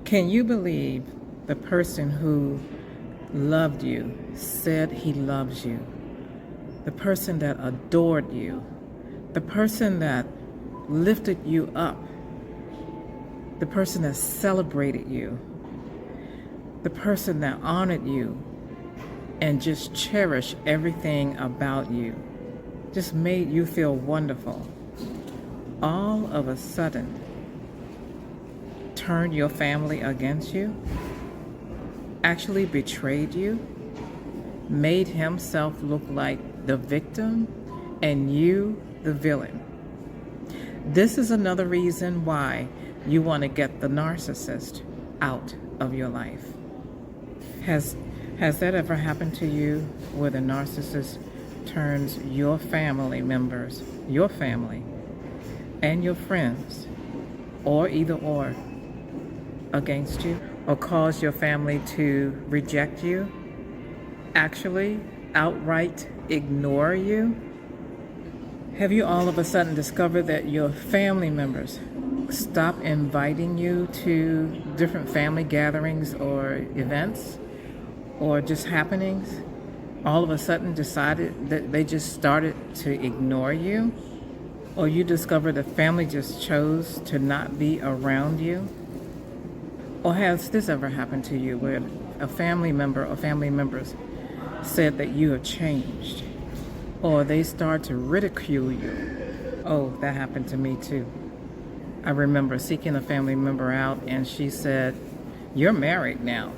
Can you believe the person who loved you, said he loves you, the person that adored you, the person that lifted you up, the person that celebrated you, the person that honored you and just cherished everything about you, just made you feel wonderful, all of a sudden turned your family against you, actually betrayed you, made himself look like the victim and you the villain. This is another reason why you want to get the narcissist out of your life. Has that ever happened to you, where the narcissist turns your family members, your family, and your friends, or either or, against you, or cause your family to reject you, actually outright ignore you? Have you all of a sudden discovered that your family members stop inviting you to different family gatherings or events or just happenings? All of a sudden decided that they just started to ignore you? Or you discovered the family just chose to not be around you? Or has this ever happened to you, where a family member or family members said that you have changed, or they start to ridicule you? Oh, that happened to me too. I remember seeking a family member out and she said, "You're married now."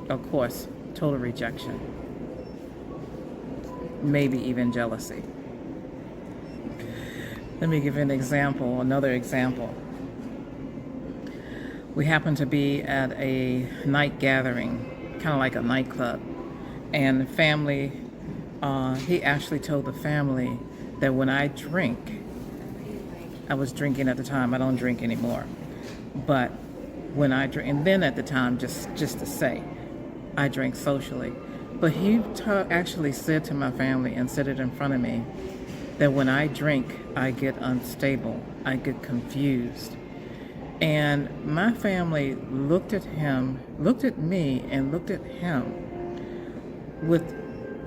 Of course, total rejection. Maybe even jealousy. Let me give you an example, another example. We happened to be at a night gathering, kind of like a nightclub, and the family, he actually told the family that when I drink, I was drinking at the time, I don't drink anymore, but when I drink, and then at the time, just to say, I drank socially. But he actually said to my family and said it in front of me, that when I drink, I get unstable, I get confused. And my family looked at him, looked at me, and looked at him with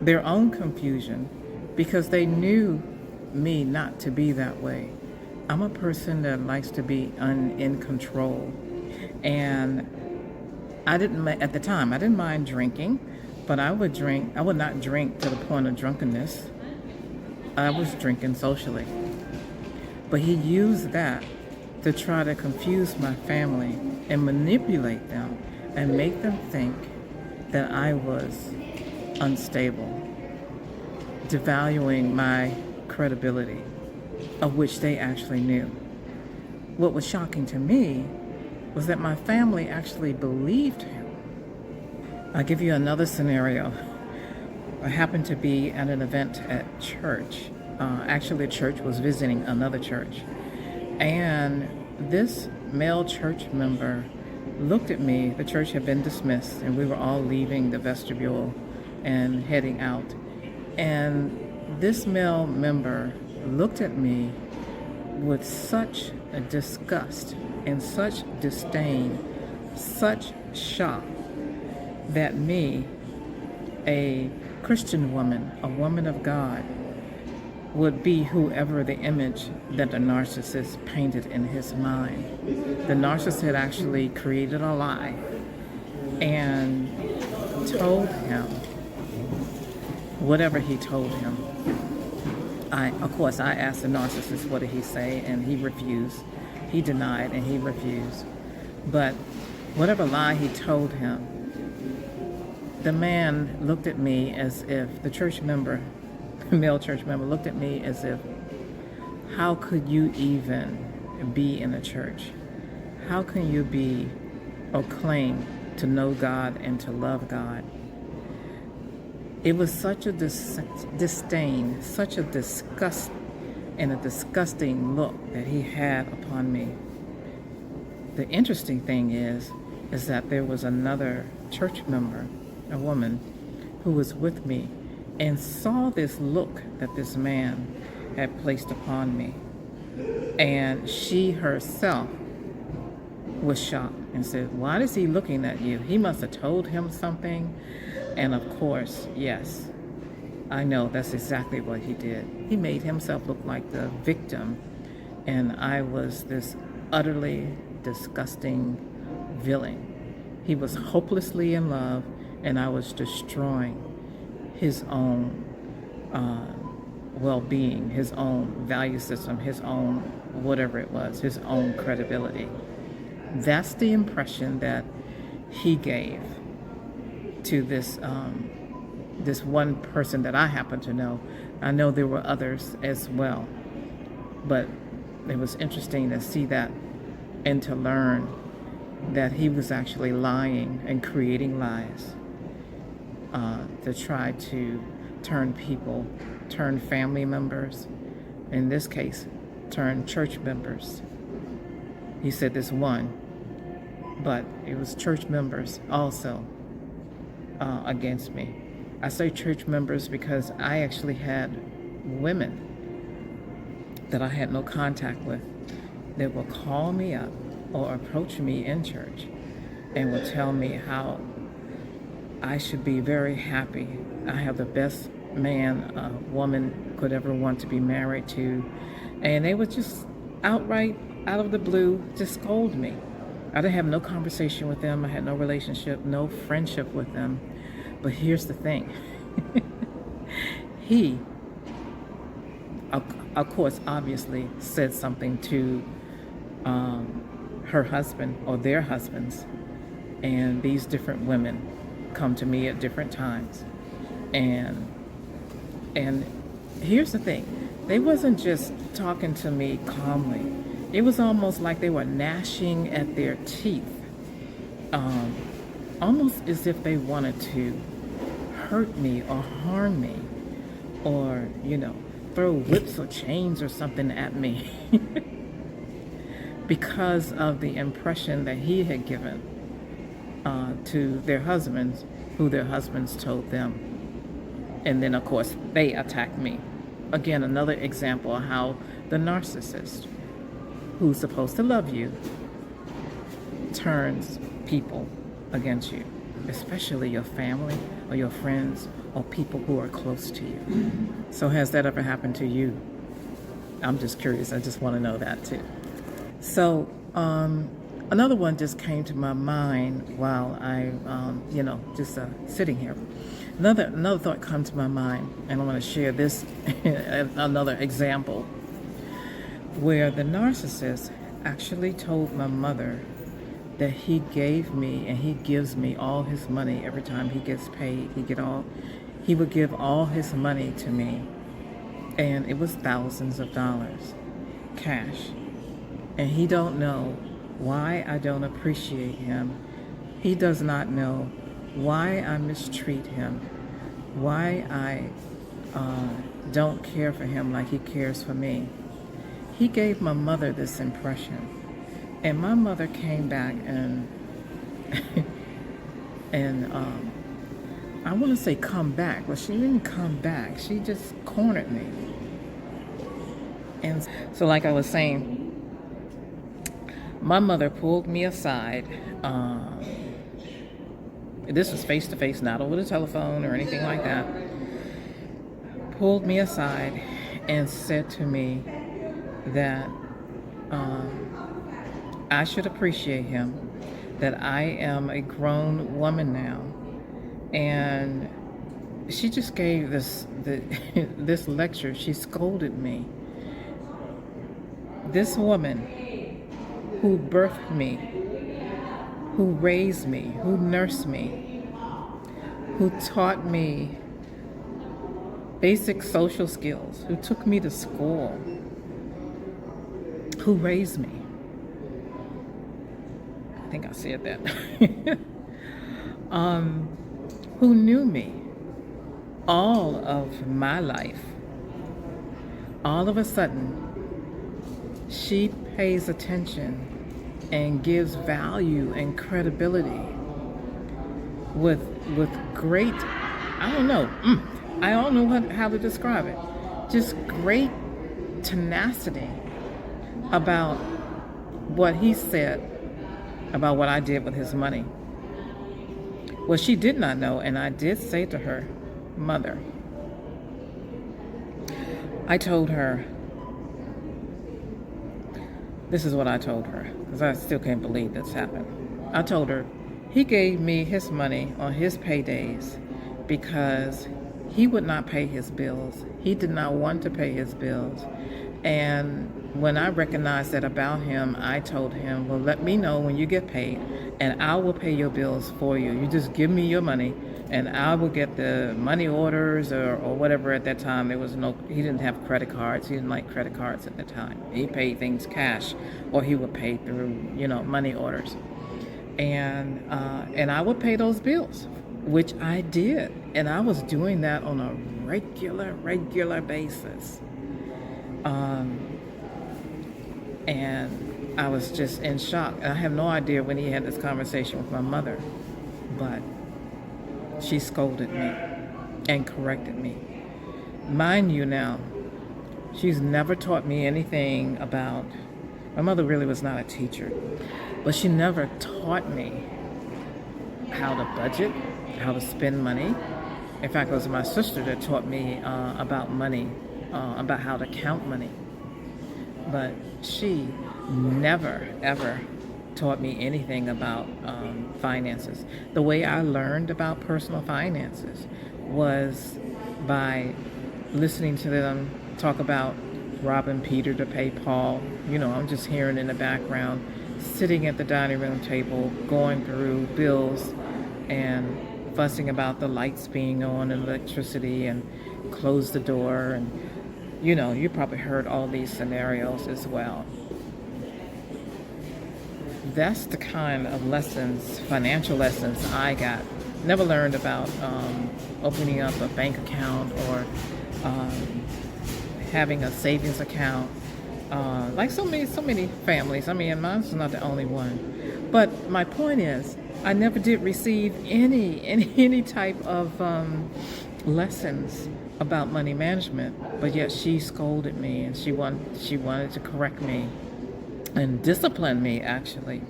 their own confusion, because they knew me not to be that way. I'm a person that likes to be in control. And at the time, I didn't mind drinking, but I would not drink to the point of drunkenness. I was drinking socially. But he used that to try to confuse my family and manipulate them and make them think that I was unstable, devaluing my credibility, of which they actually knew. What was shocking to me was that my family actually believed him. I'll give you another scenario. I happened to be at an event at church. Actually, the church was visiting another church. And this male church member looked at me. The church had been dismissed, and we were all leaving the vestibule and heading out. And this male member looked at me with such a disgust and such disdain, such shock, that me, a Christian woman, a woman of God, would be whoever the image that the narcissist painted in his mind. The narcissist had actually created a lie and told him whatever he told him. Of course, I asked the narcissist, what did he say? And he refused. He denied and he refused. But whatever lie he told him, the man looked at me as if, the church member, male church member, looked at me as if, how could you even be in a church? How can you be or claim to know God and to love God? It was such a disdain, such a disgust, and a disgusting look that he had upon me. The interesting thing is that there was another church member, a woman, who was with me and saw this look that this man had placed upon me. And she herself was shocked and said, "Why is he looking at you? He must have told him something." And of course, yes, I know that's exactly what he did. He made himself look like the victim, and I was this utterly disgusting villain. He was hopelessly in love, and I was destroying his own well-being, his own value system, his own whatever it was, his own credibility. That's the impression that he gave to this this one person that I happen to know. I know there were others as well, but it was interesting to see that and to learn that he was actually lying and creating lies to try to turn people, turn family members, in this case, turn church members. He said this one, but it was church members also against me. I say church members because I actually had women that I had no contact with that will call me up or approach me in church and will tell me how I should be very happy. I have the best man a woman could ever want to be married to. And they would just outright, out of the blue, just scold me. I didn't have no conversation with them. I had no relationship, no friendship with them. But here's the thing. He, of course, obviously said something to her husband or their husbands. And these different women come to me at different times. And here's the thing. They wasn't just talking to me calmly. It was almost like they were gnashing at their teeth. Almost as if they wanted to hurt me or harm me or, throw whips or chains or something at me because of the impression that he had given to their husbands, who their husbands told them. And then, of course, they attacked me. Again, another example of how the narcissist, who's supposed to love you, turns people against you, especially your family or your friends or people who are close to you. So has that ever happened to you? I'm just curious. I just want to know that too. So another one just came to my mind while I, just sitting here. Another thought come to my mind, and I want to share this, another example, where the narcissist actually told my mother that he gave me and he gives me all his money every time he gets paid. He would give all his money to me, and it was thousands of dollars, cash. And he don't know why I don't appreciate him. He does not know why I mistreat him, why I don't care for him like he cares for me. He gave my mother this impression, and my mother came back and I want to say come back, but she didn't come back. She just cornered me. And so, like I was saying, my mother pulled me aside. This was face to face, not over the telephone or anything like that. Pulled me aside and said to me that I should appreciate him, that I am a grown woman now. And she just gave this lecture. She scolded me. This woman who birthed me, who raised me, who nursed me, who taught me basic social skills, who took me to school, who raised me. I think I said that. Who knew me all of my life. All of a sudden, she pays attention and gives value and credibility with great, I don't know how to describe it, just great tenacity about what he said about what I did with his money. Well, she did not know, and I did say to her, Mother, I told her, this is what I told her, because I still can't believe this happened. I told her, he gave me his money on his paydays because he would not pay his bills. He did not want to pay his bills. And when I recognized that about him, I told him, well, let me know when you get paid, and I will pay your bills for you. You just give me your money, and I will get the money orders or whatever. At that time, he didn't have credit cards. He didn't like credit cards at the time. He paid things cash, or he would pay through, money orders. And I would pay those bills, which I did. And I was doing that on a regular basis. And I was just in shock. I have no idea when he had this conversation with my mother, but she scolded me and corrected me. Mind you now, she's never taught me anything about, my mother really was not a teacher, but she never taught me how to budget, how to spend money. In fact, it was my sister that taught me about money, about how to count money. But she never, ever taught me anything about finances. The way I learned about personal finances was by listening to them talk about robbing Peter to pay Paul. I'm just hearing in the background, sitting at the dining room table, going through bills and fussing about the lights being on and electricity and close the door. And you probably heard all these scenarios as well. That's the kind of lessons, financial lessons I got. Never learned about opening up a bank account or having a savings account, like so many families. I mean, mine's not the only one. But my point is, I never did receive any type of lessons about money management. But yet she scolded me, and she wanted to correct me and discipline me, actually.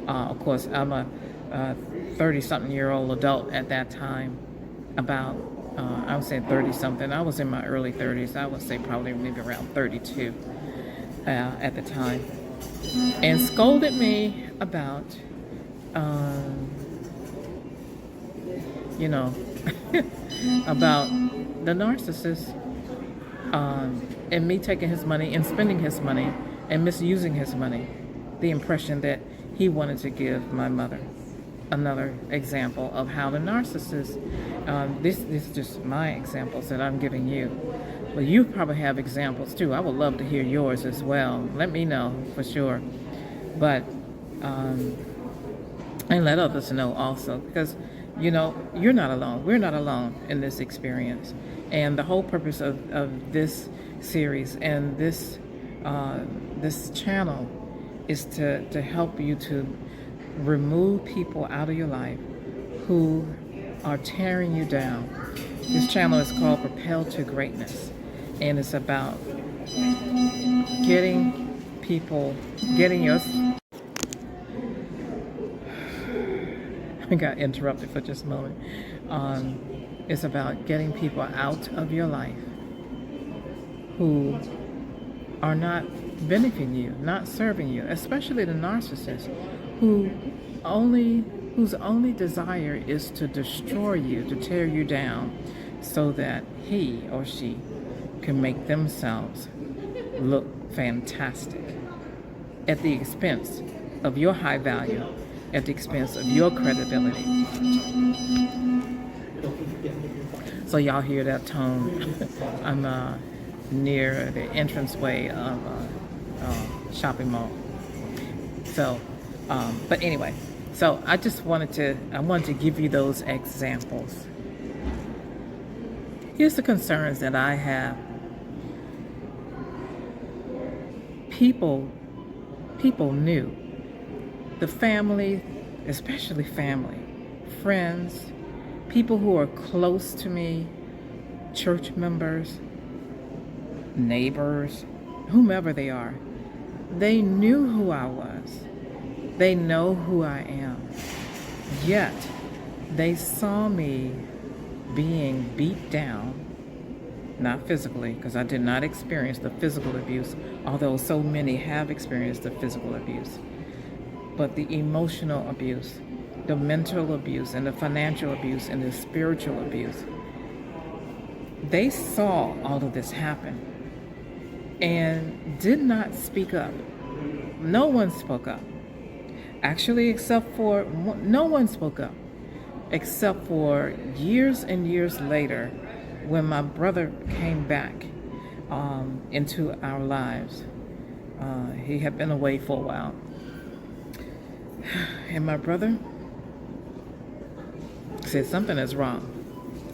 Of course, I'm a 30-something-year-old adult at that time. I would say 30-something. I was in my early 30s. I would say probably maybe around 32 at the time. And scolded me about, about the narcissist, and me taking his money and spending his money and misusing his money. The impression that he wanted to give my mother. Another example of how the narcissist, this is just my examples that I'm giving you. Well, you probably have examples too. I would love to hear yours as well. Let me know for sure. But, and let others know also, because, you're not alone. We're not alone in this experience. And the whole purpose of this series and this channel is to help you to remove people out of your life who are tearing you down. This channel is called Propelled to Greatness, and it's about I got interrupted for just a moment. It's about getting people out of your life who are not benefiting you, not serving you, especially the narcissist, whose only desire is to destroy you, to tear you down, so that he or she can make themselves look fantastic at the expense of your high value, at the expense of your credibility. So y'all hear that tone. I'm near the entranceway of a shopping mall. So, but anyway, so I wanted to give you those examples. Here's the concerns that I have. People knew. The family, especially family, friends, people who are close to me, church members, neighbors, whomever they are, they knew who I was. They know who I am. Yet, they saw me being beat down, not physically, because I did not experience the physical abuse, although so many have experienced the physical abuse, but the emotional abuse, the mental abuse, and the financial abuse, and the spiritual abuse. They saw all of this happen and did not speak up. No one spoke up. Actually, no one spoke up, except for years and years later when my brother came back into our lives. He had been away for a while. And my brother said something is wrong.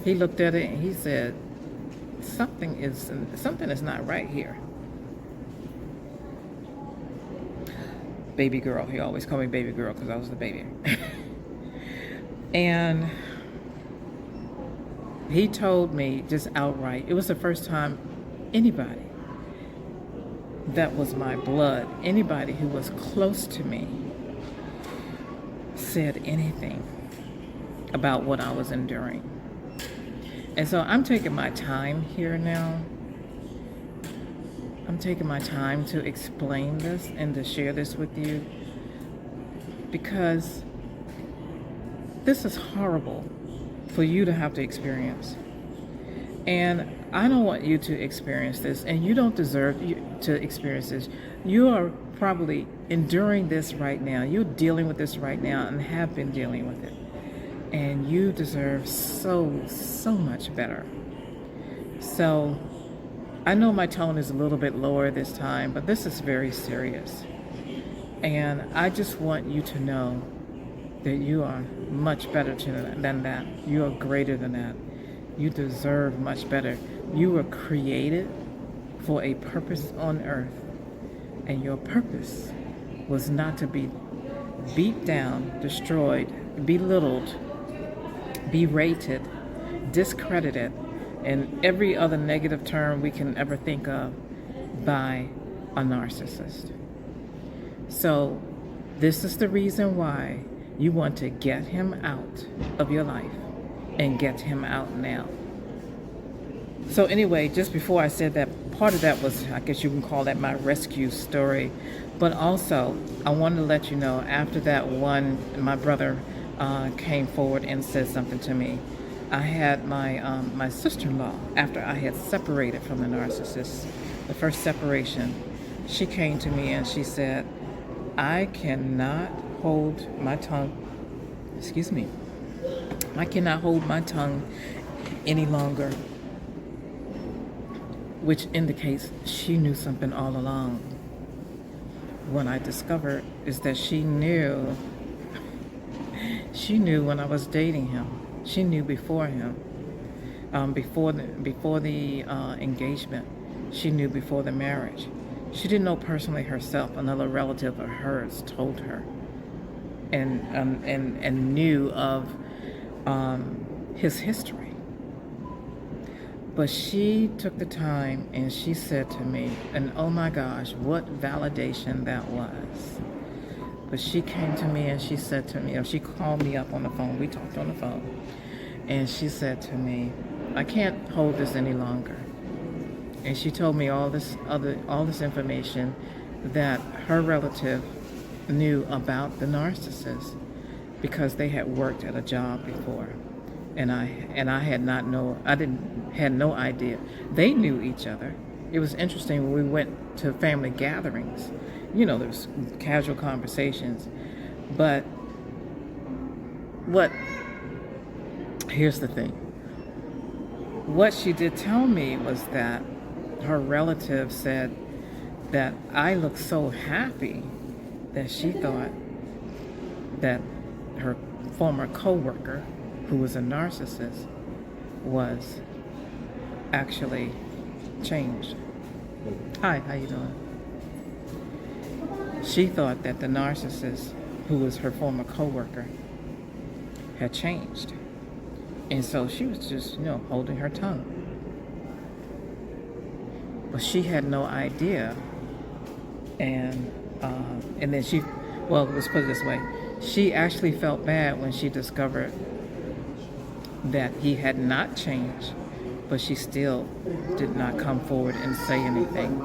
He looked at it and he said, something is not right here. Baby girl. He always called me baby girl because I was the baby. And he told me just outright, it was the first time anybody that was my blood, anybody who was close to me, said anything about what I was enduring. And so I'm taking my time here now. I'm taking my time to explain this and to share this with you, because this is horrible for you to have to experience. And I don't want you to experience this, and you don't deserve to experience this. You are probably enduring this right now. You're dealing with this right now and have been dealing with it. And you deserve so much better. So I know my tone is a little bit lower this time, but this is very serious. And I just want you to know that you are much better than that. You are greater than that. You deserve much better. You were created for a purpose on earth. And your purpose was not to be beat down, destroyed, belittled, berated, discredited, and every other negative term we can ever think of by a narcissist. So this is the reason why you want to get him out of your life, and get him out now. So anyway, just before I said that, part of that was, I guess you can call that my rescue story. But also, I wanted to let you know, after that one, my brother came forward and said something to me. I had my sister-in-law, after I had separated from the narcissist, the first separation, she came to me and she said, I cannot hold my tongue, I cannot hold my tongue any longer, which indicates she knew something all along. What I discovered is that she knew when I was dating him. She knew before him, before the engagement. She knew before the marriage. She didn't know personally herself. Another relative of hers told her, and knew of his history. But she took the time and she said to me, and oh my gosh, what validation that was. But she came to me and she said to me, or she called me up on the phone, we talked on the phone, and she said to me, I can't hold this any longer. And she told me all this information that her relative knew about the narcissist, because they had worked at a job before. And I had no idea. They knew each other. It was interesting when we went to family gatherings. You know, there's casual conversations. But here's the thing. What she did tell me was that her relative said that I looked so happy that she thought that her former co-worker, who was a narcissist, was actually changed. Hi, how you doing? She thought that the narcissist, who was her former co-worker, had changed. And so she was just, holding her tongue. But she had no idea. And then she Well, let's put it this way. She actually felt bad when she discovered that he had not changed, but she still did not come forward and say anything.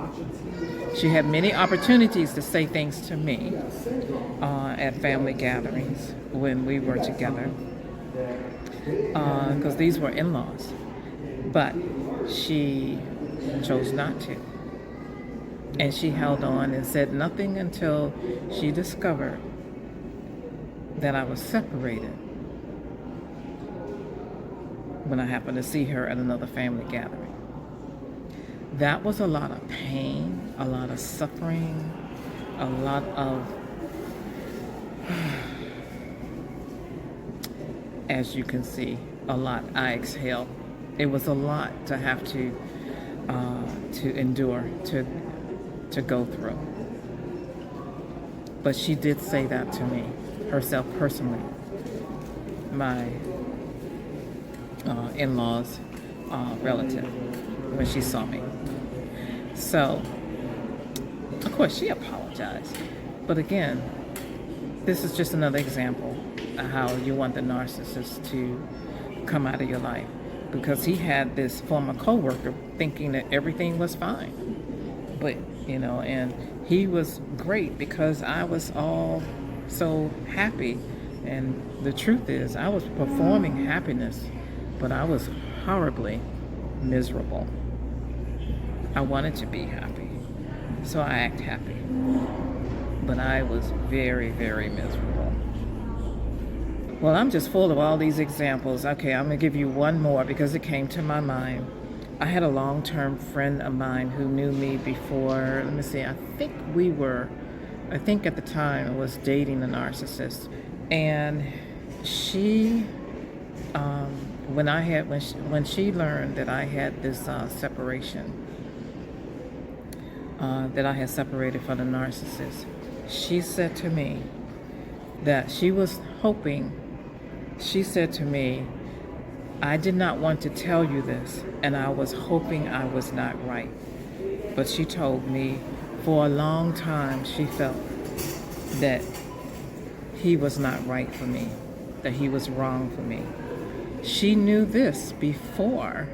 She had many opportunities to say things to me at family gatherings when we were together, because these were in-laws, but she chose not to. And she held on and said nothing until she discovered that I was separated when I happened to see her at another family gathering. That was a lot of pain, a lot of suffering, a lot of, as you can see, a lot. I exhaled. It was a lot to have to endure, to go through. But she did say that to me, herself personally, my in-laws relative, when she saw me. So, of course, she apologized. But again, this is just another example of how you want the narcissist to come out of your life. Because he had this former co-worker thinking that everything was fine. But, and he was great because I was all so happy. And the truth is, I was performing happiness, but I was horribly miserable. I wanted to be happy, so I act happy. But I was very, very miserable. Well, I'm just full of all these examples. Okay, I'm going to give you one more because it came to my mind. I had a long-term friend of mine who knew me before, let me see, I think at the time I was dating a narcissist. And she, when she learned that I had this separation, that I had separated from the narcissist, she said to me that she was hoping, she said to me, I did not want to tell you this, and I was hoping I was not right. But she told me for a long time she felt that he was not right for me, that he was wrong for me. She knew this before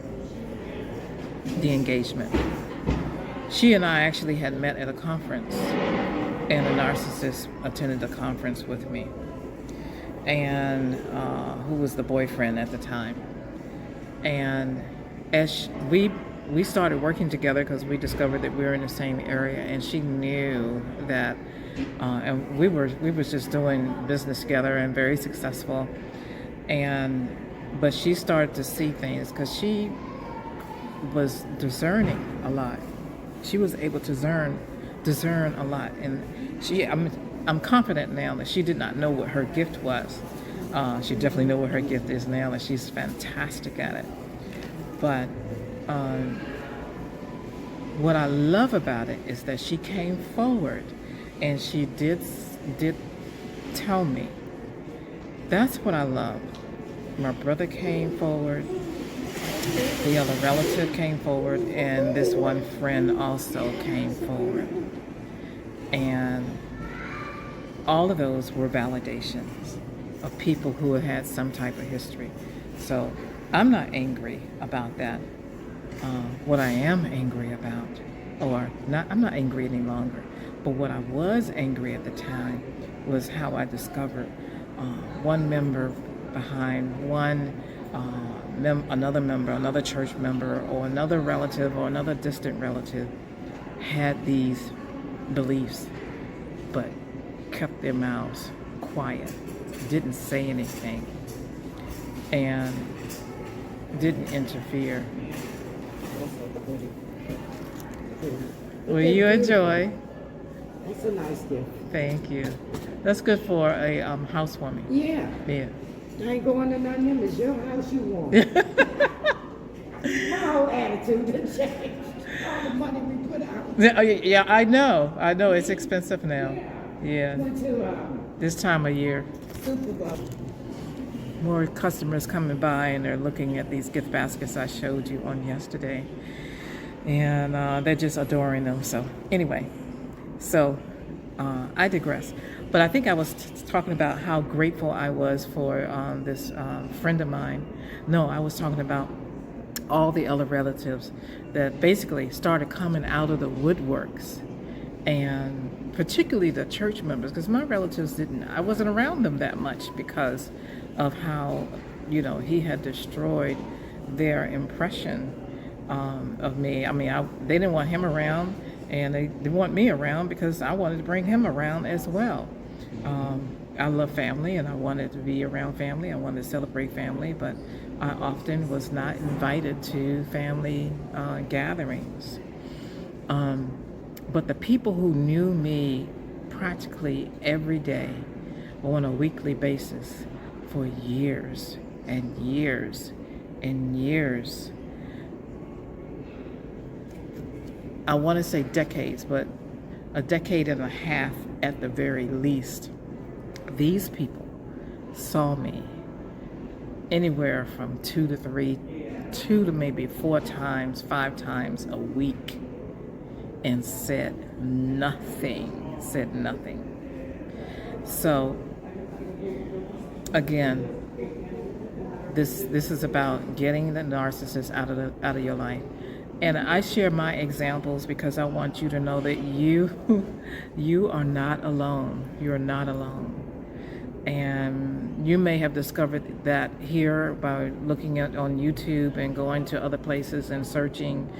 the engagement. She and I actually had met at a conference, and a narcissist attended the conference with me, and who was the boyfriend at the time. And as we started working together because we discovered that we were in the same area, and she knew that, and we were just doing business together and very successful. But she started to see things because she was discerning a lot. She was able to discern a lot, and I'm confident now that she did not know what her gift was. She definitely knows what her gift is now, and she's fantastic at it. But what I love about it is that she came forward, and she did tell me. That's what I love. My brother came forward, the other relative came forward, and this one friend also came forward. And all of those were validations of people who have had some type of history. So I'm not angry about that. What I am angry about, I'm not angry any longer, but what I was angry at the time was how I discovered one member behind another member, another church member, or another relative, or another distant relative had these beliefs, but kept their mouths quiet, didn't say anything, and didn't interfere. Will you enjoy? It's a nice gift. Thank you. That's good for a housewarming. Yeah. Yeah. I ain't going to none of them. It's your house you want. My whole attitude has changed. All the money we put out. Yeah, I know. It's expensive now. Yeah. Went to This time of year. Super Bowl. More customers coming by, and they're looking at these gift baskets I showed you on yesterday. And they're just adoring them. So anyway, I digress. But I think I was talking about how grateful I was for this friend of mine. No, I was talking about all the other relatives that basically started coming out of the woodworks, and particularly the church members, because my relatives didn't, I wasn't around them that much because of how, he had destroyed their impression of me. I mean, they didn't want him around, and they didn't want me around because I wanted to bring him around as well. I love family, and I wanted to be around family. I wanted to celebrate family, but I often was not invited to family gatherings. But the people who knew me practically every day on a weekly basis for years and years and years, I want to say decades, but a decade and a half at the very least, these people saw me anywhere from 2 to maybe 4 times, 5 times a week, and said nothing. So again, this is about getting the narcissist out of your life. And I share my examples because I want you to know that you are not alone. You're not alone. And you may have discovered that here by looking on YouTube and going to other places and searching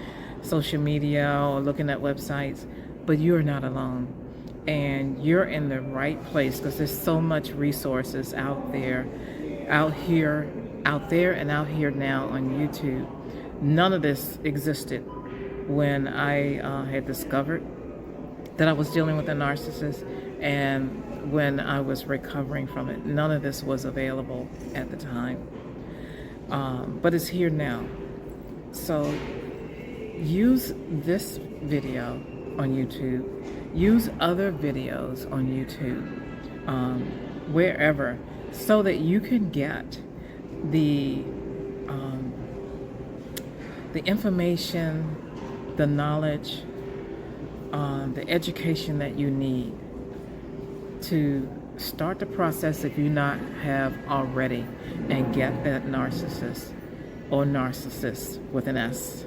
social media or looking at websites, but you're not alone. And you're in the right place because there's so much resources out there and out here now on YouTube. None of this existed when I had discovered that I was dealing with a narcissist, and when I was recovering from it. None of this was available at the time, but it's here now. So use this video on YouTube, use other videos on YouTube, wherever, so that you can get the information, the knowledge, the education that you need to start the process, if you not have already, and get that narcissist or narcissists with an S,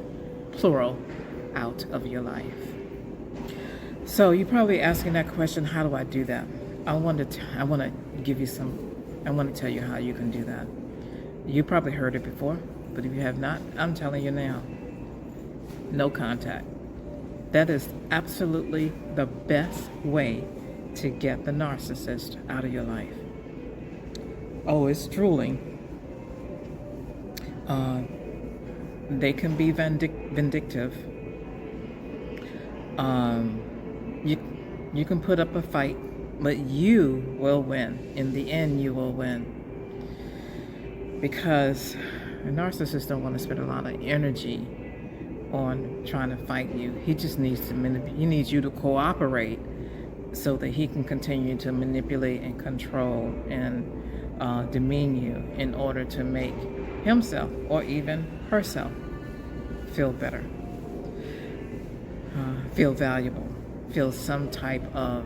plural, out of your life. So you're probably asking that question, how do I do that? I want to tell you how you can do that. You probably heard it before, but if you have not, I'm telling you now. No contact. That is absolutely the best way to get the narcissist out of your life. Oh, it's drooling. They can be vindictive. You can put up a fight, but you will win. In the end, you will win. Because a narcissist don't want to spend a lot of energy on trying to fight you. He just needs he needs you to cooperate so that he can continue to manipulate and control and demean you in order to make himself or even herself feel better, feel valuable, feel some type of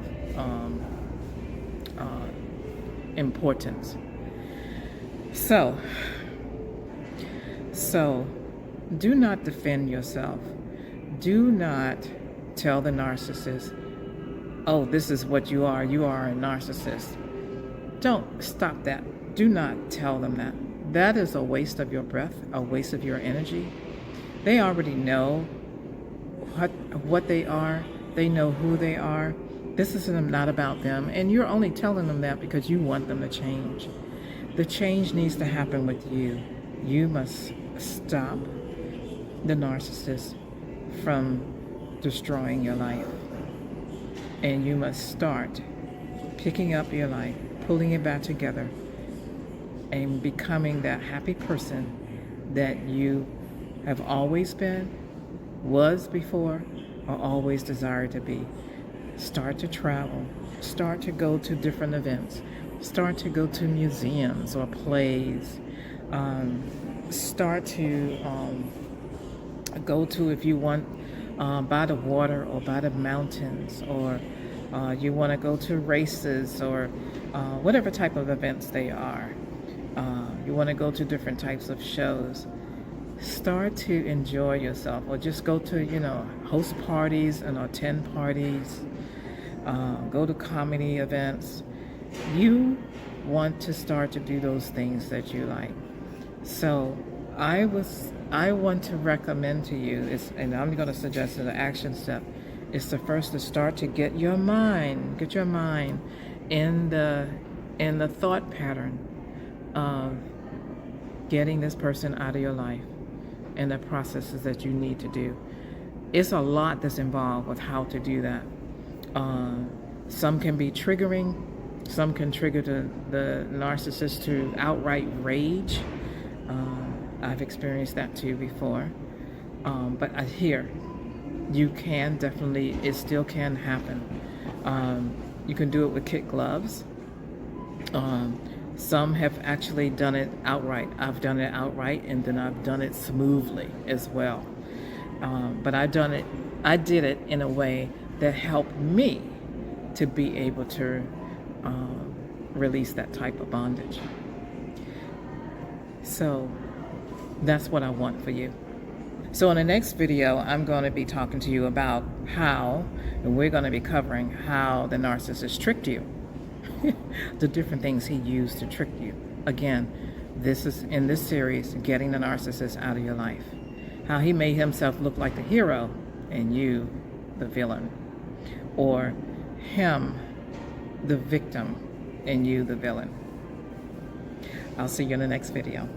importance. So do not defend yourself. Do not tell the narcissist, oh, this is what you are a narcissist. Don't stop that. Do not tell them that. That is a waste of your breath, a waste of your energy. They already know what they are. They know who they are. This is not about them, and you're only telling them that because you want them to change. The change needs to happen with you. You must stop the narcissist from destroying your life. And you must start picking up your life, pulling it back together, and becoming that happy person that you have always been, was before, or always desired to be. Start to travel. Start to go to different events. Start to go to museums or plays. Start to go to, if you want, by the water or by the mountains, or You want to go to races or whatever type of events they are. You want to go to different types of shows. Start to enjoy yourself, or just go to, host parties and attend parties. Go to comedy events. You want to start to do those things that you like. So I want to recommend to you and I'm going to suggest an action step is to start to get your mind in the thought pattern of getting this person out of your life and the processes that you need to do. It's a lot that's involved with how to do that. Some can be triggering. Some can trigger the narcissist to outright rage. I've experienced that too before. But here, you can definitely, it still can happen. You can do it with kid gloves. Some have actually done it outright. I've done it outright, and then I've done it smoothly as well. But I did it in a way that helped me to be able to release that type of bondage. So that's what I want for you. So in the next video, I'm going to be talking to you about and we're going to be covering how the narcissist tricked you. The different things he used to trick you. Again, this is in this series, getting the narcissist out of your life. How he made himself look like the hero and you, the villain. Or him, the victim, and you, the villain. I'll see you in the next video.